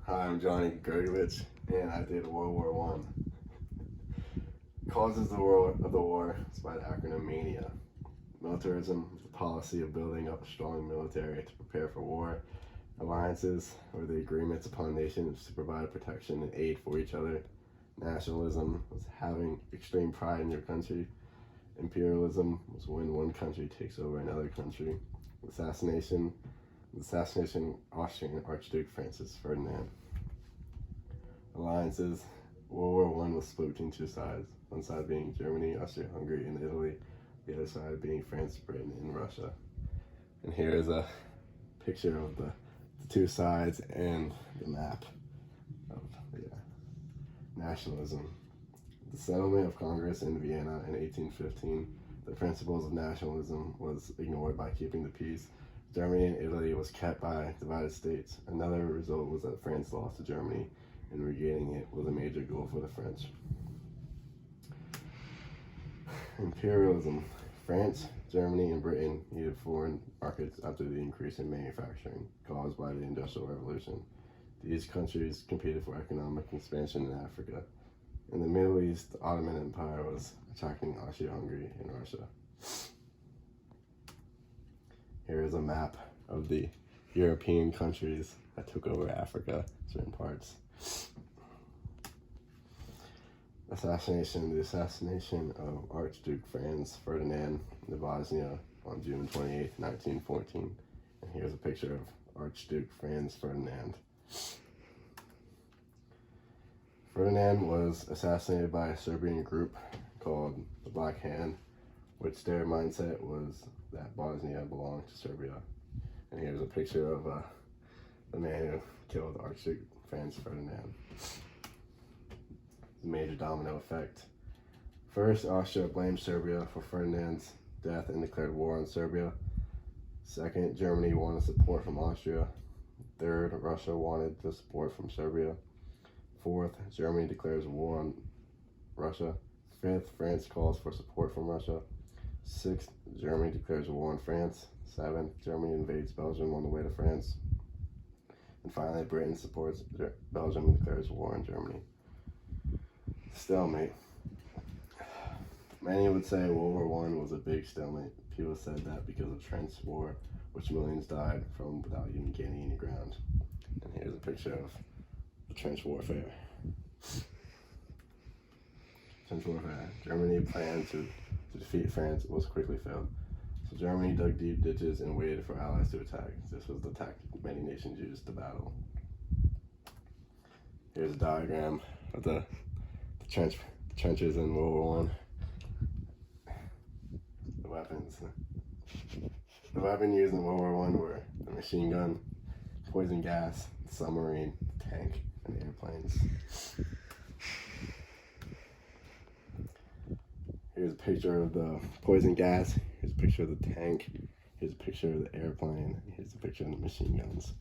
Hi, I'm Johnny Gergovich, and I did World War I. Causes of the war is by the acronym MANIA. Militarism is the policy of building up a strong military to prepare for war. Alliances are the agreements upon nations to provide protection and aid for each other. Nationalism was having extreme pride in your country. Imperialism was when one country takes over another country. Assassination of Austrian Archduke Francis Ferdinand. Alliances. World War I was split between two sides. One side being Germany, Austria-Hungary, and Italy. The other side being France, Britain, and Russia. And here is a picture of the two sides and the map of nationalism. The settlement of Congress in Vienna in 1815, the principles of nationalism was ignored by keeping the peace. Germany and Italy was kept by divided states. Another result was that France lost to Germany, and regaining it was a major goal for the French. Imperialism. France, Germany, and Britain needed foreign markets after the increase in manufacturing caused by the Industrial Revolution. These countries competed for economic expansion in Africa. In the Middle East, the Ottoman Empire was attacking Austria-Hungary and Russia. Here is a map of the European countries that took over Africa, certain parts. The assassination of Archduke Franz Ferdinand in Bosnia on June 28, 1914. And here's a picture of Archduke Franz Ferdinand. Ferdinand was assassinated by a Serbian group called the Black Hand, which their mindset was that Bosnia belonged to Serbia. And here's a picture of the man who killed Archduke Franz Ferdinand. The major domino effect. First, Austria blamed Serbia for Ferdinand's death and declared war on Serbia. Second, Germany wanted support from Austria. Third, Russia wanted the support from Serbia. Fourth, Germany declares war on Russia. Fifth, France calls for support from Russia. Sixth, Germany declares war on France. Seventh, Germany invades Belgium on the way to France. And finally, Britain supports Belgium and declares war on Germany. Stalemate. Many would say World War I was a big stalemate. People said that because of trench war, which millions died from without even gaining any ground. And here's a picture of the trench warfare. Trench warfare. Germany planned to defeat France was quickly failed. So Germany dug deep ditches and waited for allies to attack. This was the tactic many nations used to battle. Here's a diagram of the trenches in World War I. The weapons. The weapon used in World War I were the machine gun, poison gas, the submarine, the tank, and the airplanes. Here's a picture of the poison gas. Here's a picture of the tank. Here's a picture of the airplane. Here's a picture of the machine guns.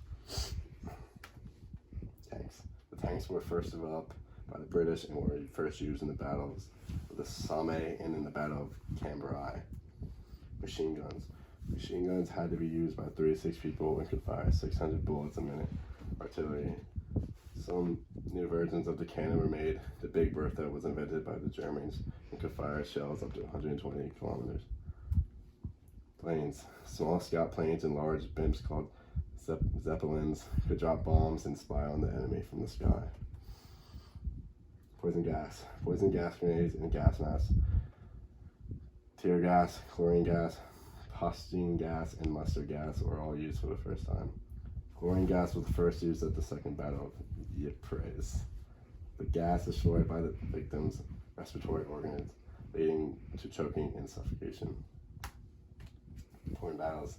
Tanks. The tanks were first developed by the British and were first used in the battles of the Somme and in the Battle of Cambrai. Machine guns. Machine guns had to be used by 36 people and could fire 600 bullets a minute. Artillery. Some new versions of the cannon were made. The Big Bertha was invented by the Germans and could fire shells up to 120 kilometers. Planes. Small scout planes and large blimps called Zeppelins could drop bombs and spy on the enemy from the sky. Poison gas. Poison gas grenades and gas masks. Tear gas, chlorine gas, phosgene gas, and mustard gas were all used for the first time. Chlorine gas was first used at the Second Battle of Ypres. The gas destroyed by the victims' respiratory organs, leading to choking and suffocation. Important battles.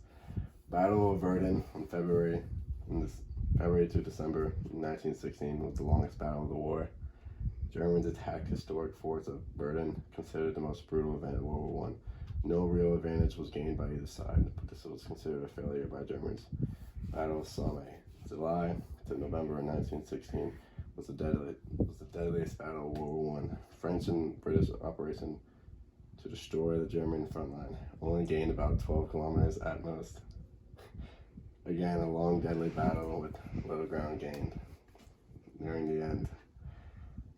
Battle of Verdun on February to December 1916 was the longest battle of the war. Germans attacked historic forts of Verdun, considered the most brutal event of World War I. No real advantage was gained by either side, but this was considered a failure by Germans. Battle of Somme. July to November 1916 was the deadliest battle of World War I. French and British operation to destroy the German front line. Only gained about 12 kilometers at most. Again, a long, deadly battle with little ground gained. nearing the end.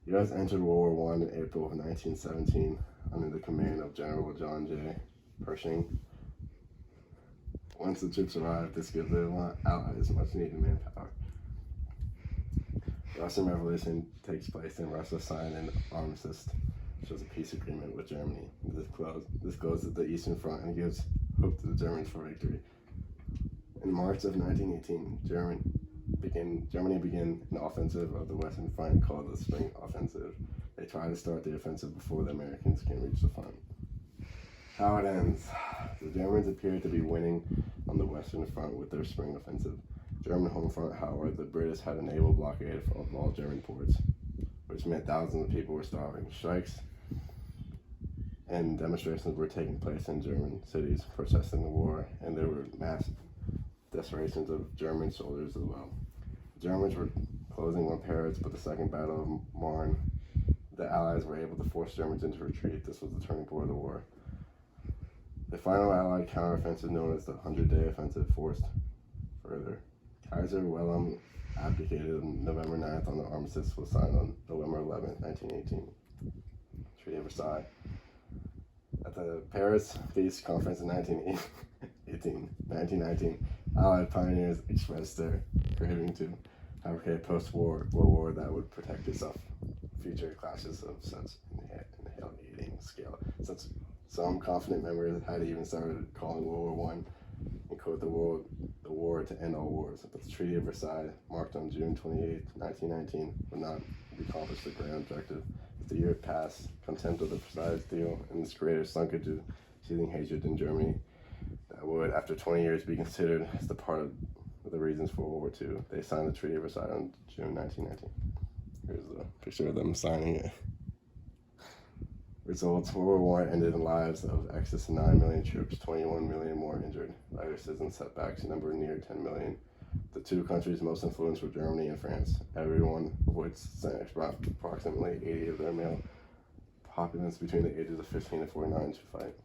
The U.S. entered World War I in April of 1917 under the command of General John J. Pershing. Once the troops arrived, this gives the Allies much needed manpower. The Russian Revolution takes place and Russia signed an armistice, which was a peace agreement with Germany. This closes the Eastern Front and gives hope to the Germans for victory. In March of 1918, Germany began an offensive of the Western Front called the Spring Offensive. They tried to start the offensive before the Americans can reach the front. How it ends. The Germans appeared to be winning on the Western Front with their Spring Offensive. German home front, however, the British had a naval blockade of all German ports, which meant thousands of people were starving. Strikes and demonstrations were taking place in German cities protesting the war, and there were mass desolations of German soldiers as well. The Germans were closing on Paris, but the Second Battle of Marne, the Allies were able to force Germans into retreat. This was the turning point of the war. The final Allied counteroffensive, known as the 100-Day Offensive, forced further. Kaiser Wilhelm abdicated on November 9th on the armistice was signed on November 11th, 1918. Treaty of Versailles. At the Paris Peace Conference in 1919, Allied pioneers expressed their craving to fabricate a post-war war that would protect itself from future clashes of such annihilating scale. Some confident members had even started calling World War I and quote the war to end all wars. But the Treaty of Versailles, marked on June 28, 1919, would not accomplish the grand objective. As the year passed, contempt of the Versailles deal and its creators sunk into seething hatred in Germany that would, after 20 years, be considered as the part of the reasons for World War II. They signed the Treaty of Versailles on June 1919. Here's the picture of them signing it. Results: World War I ended in lives of excess of 9 million troops, 21 million more injured, viruses and setbacks, number near 10 million. The two countries most influenced were Germany and France, everyone of which sent approximately 80 of their male populace between the ages of 15 and 49 to fight.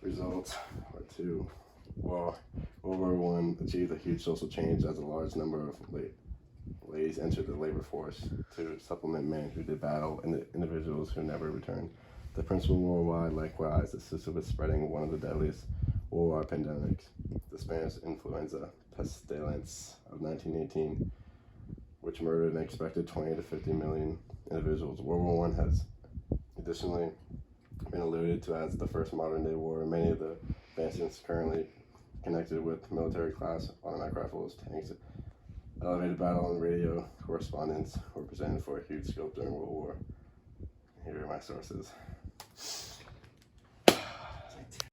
Results: World II. World War I achieved a huge social change as a large number of ladies entered the labor force to supplement men who did battle and the individuals who never returned. The principal worldwide likewise assisted with spreading one of the deadliest worldwide pandemics, the Spanish influenza pestilence of 1918, which murdered an expected 20 to 50 million individuals. World War I has additionally been alluded to as the first modern-day war, and many of the advancements currently connected with military-class automatic rifles, tanks, elevated battle and radio correspondence were presented for a huge scope during World War. Here are my sources.